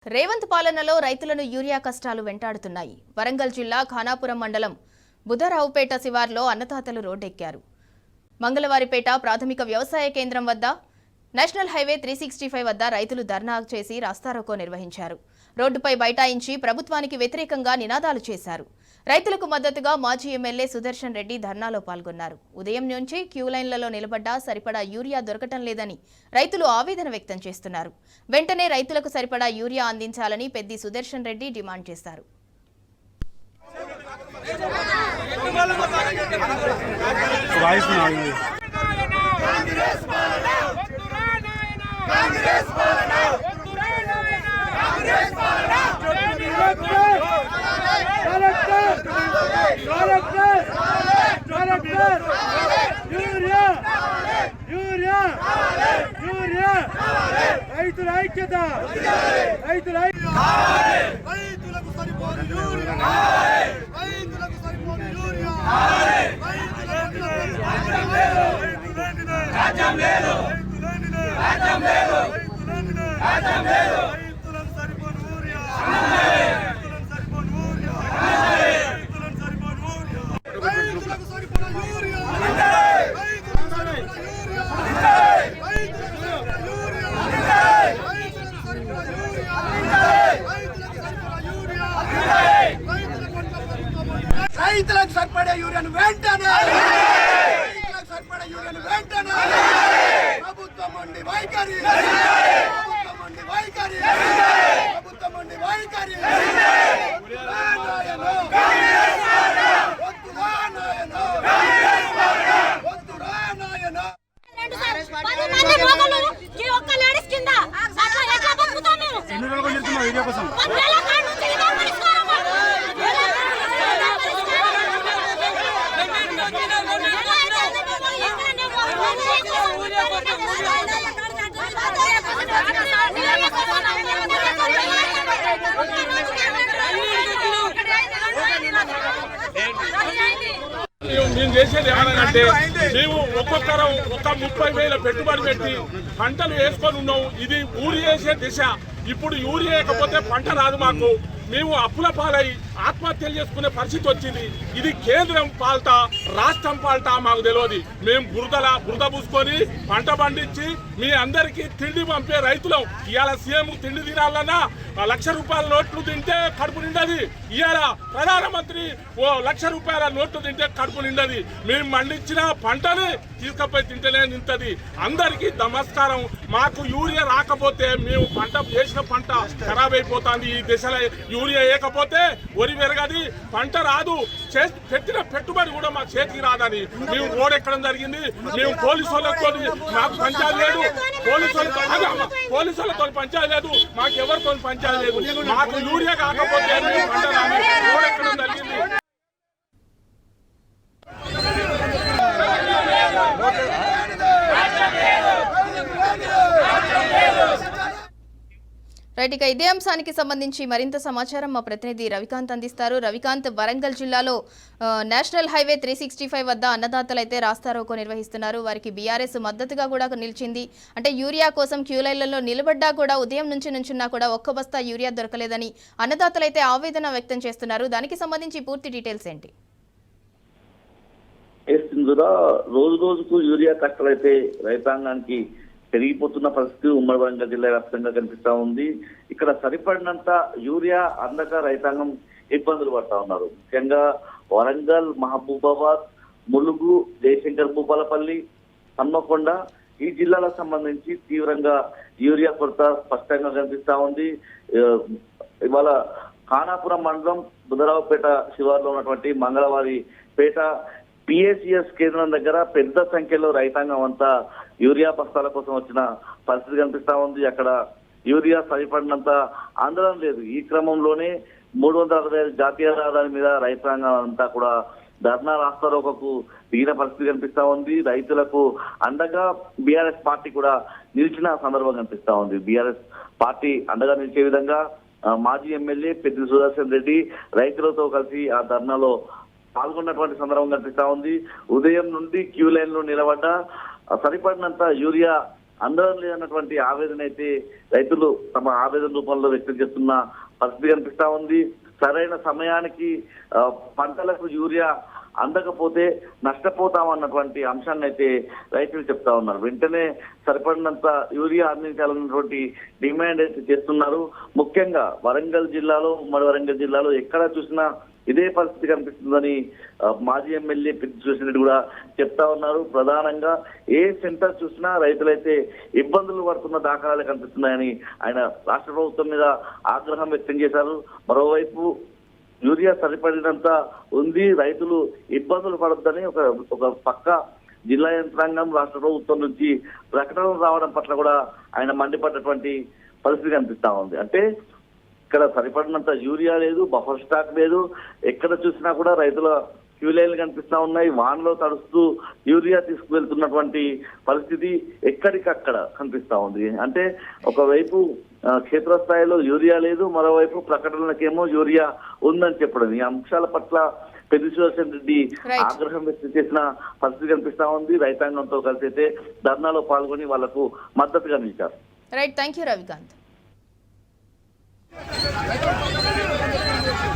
రేవంత్ పాలనలో రైతులను యూరియా కష్టాలు వెంటాడుతున్నాయి. వరంగల్ జిల్లా ఖానాపురం మండలం బుధరావుపేట శివార్లో అన్నదాతలు రోడ్డెక్కారు. మంగళవారిపేట ప్రాథమిక వ్యవసాయ కేంద్రం వద్ద నేషనల్ హైవే 365 వద్ద రైతులు ధర్నా చేసి రాస్తారోకో నిర్వహించారు. రోడ్డుపై బైఠాయించి ప్రభుత్వానికి వ్యతిరేకంగా నినాదాలు చేశారు. రైతులకు మద్దతుగా మాజీ ఎమ్మెల్యే సుదర్శన్ రెడ్డి ధర్నాలో పాల్గొన్నారు. ఉదయం నుంచి క్యూ లైన్లలో నిలబడ్డా సరిపడా యూరియా దొరకటం లేదని రైతులు ఆవేదన వ్యక్తం చేస్తున్నారు. వెంటనే రైతులకు సరిపడా యూరియా అందించాలని పెద్ది సుదర్శన్ రెడ్డి డిమాండ్ చేశారు. రైతుల ఐక్యత, రైతులకు సరిపోని యూరియా, రైతులకు సరిపోని యూరియా, రాజ్యం లేదు, రాజ్యం లేదు, రాజ్యం లేదు, రైతులకు సరిపోని యూరియా, రైతులకు సరిపోని యూరియా, రైతులకు సరిపోని యూరియా, రైతులకు సరిపోని యూరియా, రైతులకు సరిపోని యూరియా, రైతులకు సరిపడే యూరియాను వెంటనే, రైతులకు సరిపడే యూరియాను వెంటనే, ప్రభుత్వం ఉండి వైఖరి, ప్రభుత్వం ఉండి వైఖరి, ప్రభుత్వం ఉండి వైఖరి, మేము చేసేది ఏమనంటే మేము ఒక్కొక్కరం ఒక 30,000 పెట్టుబడి పెట్టి పంటలు వేసుకొని ఉన్నాం. ఇది ఊరి వేసే దిశ. ఇప్పుడు యూరియా వేయకపోతే పంట రాదు. మాకు మేము అప్పుల పాలై ఆత్మహత్యలు చేసుకునే పరిస్థితి వచ్చింది. ఇది కేంద్రం పాల్తా రాష్ట్రం పాల్తా మాకు తెలియదు. మేము బురద పూసుకొని పంట పండించి మీ అందరికీ తిండి పంపే రైతులం. ఇవాళ సీఎం తిండి తినాలన్నా ₹1,00,000 నోట్లు తింటే కడుపు నిండది. ఇవాళ ప్రధానమంత్రి ₹1,00,000 నోట్లు తింటే కడుపు నిండది. మేము పండించిన పంటని తీసుకపోయి తింటేనే నింతది. అందరికీ నమస్కారం. మాకు యూరియా రాకపోతే మేము పంట చేసిన పంట ఖరాబ్ అయిపోతుంది. ఈ దశలో యూరియా వేయకపోతే వరి పెరగది, పంట రాదు, పెట్టిన పెట్టుబడి కూడా మా చేతికి రాదని మేము రోడెక్కడం జరిగింది. మేము పోలీసులతో మాకు పంచాయతీ లేదు, పోలీసులతో పంచాయతీ లేదు, మాకు ఎవరితో పంచాయతీ లేదు. మాకు యూరియా కాకపోతే మేము పంట రాదు, రోడెక్కడం జరిగింది. రైట్, ఇక ఇదే అంశానికి సంబంధించి మరింత సమాచారం మా ప్రతినిధి రవికాంత్ అందిస్తారు. రవికాంత్, వరంగల్ జిల్లాలో నేషనల్ హైవే 365 వద్ద అన్నదాతలు అయితే రాస్తారోకో నిర్వహిస్తున్నారు. వారికి బీఆర్ఎస్ మద్దతుగా కూడా నిలిచింది. అంటే యూరియా కోసం క్యూ లైన్లలో నిలబడ్డా కూడా ఉదయం నుంచున్నా కూడా ఒక్క బస్తా యూరియా దొరకలేదని అన్నదాతలు అయితే ఆవేదన వ్యక్తం చేస్తున్నారు. దానికి సంబంధించి పూర్తి డీటెయిల్స్ ఏంటి? రోజు రోజుకు యూరియా కష్టాలు అయితే రైతాంగానికి పెరిగిపోతున్న పరిస్థితి ఉమ్మడి వరంగల్ జిల్లా వ్యాప్తంగా కనిపిస్తా ఉంది. ఇక్కడ సరిపడినంత యూరియా అందక రైతాంగం ఇబ్బందులు పడతా ఉన్నారు. ముఖ్యంగా వరంగల్, మహబూబాబాద్, ములుగు, జయశంకర్, భూపాలపల్లి, హన్మకొండ ఈ జిల్లాలకు సంబంధించి తీవ్రంగా యూరియా కొరత స్పష్టంగా కనిపిస్తా ఉంది. ఇవాళ ఖానాపురం మండలం బుధరావుపేట శివార్లో ఉన్నటువంటి మంగళవారిపేట పిఎస్సిఎస్ కేంద్రం దగ్గర పెద్ద సంఖ్యలో రైతాంగం అంతా యూరియా బస్తాల కోసం వచ్చిన పరిస్థితి కనిపిస్తా ఉంది. అక్కడ యూరియా సరిపడినంత ఆందోళన లేదు. ఈ క్రమంలోనే 365 జాతీయ రహదారి మీద రైతాంగం అంతా కూడా ధర్నా రాస్తారోకకు దిగిన పరిస్థితి కనిపిస్తా ఉంది. రైతులకు అండగా బీఆర్ఎస్ పార్టీ కూడా నిలిచిన సందర్భం కనిపిస్తా ఉంది. బీఆర్ఎస్ పార్టీ అండగా నిలిచే విధంగా మాజీ ఎమ్మెల్యే పెద్ది సుదర్శన్ రెడ్డి రైతులతో కలిసి ఆ ధర్నాలో పాల్గొన్నటువంటి సందర్భం కనిపిస్తా ఉంది. ఉదయం నుండి క్యూ లైన్ లో నిలబడ్డ సరిపడినంత యూరియా అందరం లేదన్నటువంటి ఆవేదన అయితే రైతులు తమ ఆవేదన రూపంలో వ్యక్తం చేస్తున్న పరిస్థితి కనిపిస్తా ఉంది. సరైన సమయానికి పంటలకు యూరియా అందకపోతే నష్టపోతామన్నటువంటి అంశాన్ని అయితే రైతులు చెప్తా ఉన్నారు. వెంటనే సరిపడినంత యూరియా అందించాలన్నటువంటి డిమాండ్ అయితే చేస్తున్నారు. ముఖ్యంగా వరంగల్ జిల్లాలో, ఉమ్మడి వరంగల్ జిల్లాలో ఎక్కడ చూసినా ఇదే పరిస్థితి కనిపిస్తుందని మాజీ ఎమ్మెల్యే పెద్ది రెడ్డి కూడా చెప్తా ఉన్నారు. ప్రధానంగా ఏ సెంటర్ చూసినా రైతులైతే ఇబ్బందులు పడుతున్న దాఖలాలు కనిపిస్తున్నాయని ఆయన రాష్ట్ర ప్రభుత్వం మీద ఆగ్రహం వ్యక్తం చేశారు. మరోవైపు యూరియా సరిపడినంత ఉంది, రైతులు ఇబ్బందులు పడొద్దని ఒక పక్క జిల్లా యంత్రాంగం రాష్ట్ర ప్రభుత్వం నుంచి ప్రకటనలు రావడం పట్ల కూడా ఆయన మండిపడ్డటువంటి పరిస్థితి కనిపిస్తా ఉంది. అంటే ఇక్కడ సరిపడినంత యూరియా లేదు, బఫర్ స్టాక్ లేదు, ఎక్కడ చూసినా కూడా రైతుల క్యూ లైన్లు కనిపిస్తా ఉన్నాయి. వానలో తడుస్తూ యూరియా తీసుకువెళ్తున్నటువంటి పరిస్థితి ఎక్కడికక్కడ కనిపిస్తా ఉంది. అంటే ఒకవైపు క్షేత్రస్థాయిలో యూరియా లేదు, మరోవైపు ప్రకటనలకేమో యూరియా ఉందని చెప్పడం. ఈ అంశాల పట్ల పెద్ది రెడ్డి ఆగ్రహం వ్యక్తం చేసిన పరిస్థితి కనిపిస్తా ఉంది. రైతాంగంతో కలిసి అయితే ధర్నాలో పాల్గొని వాళ్లకు మద్దతుగా నిలిచారు. Right, thank you Ravikanth.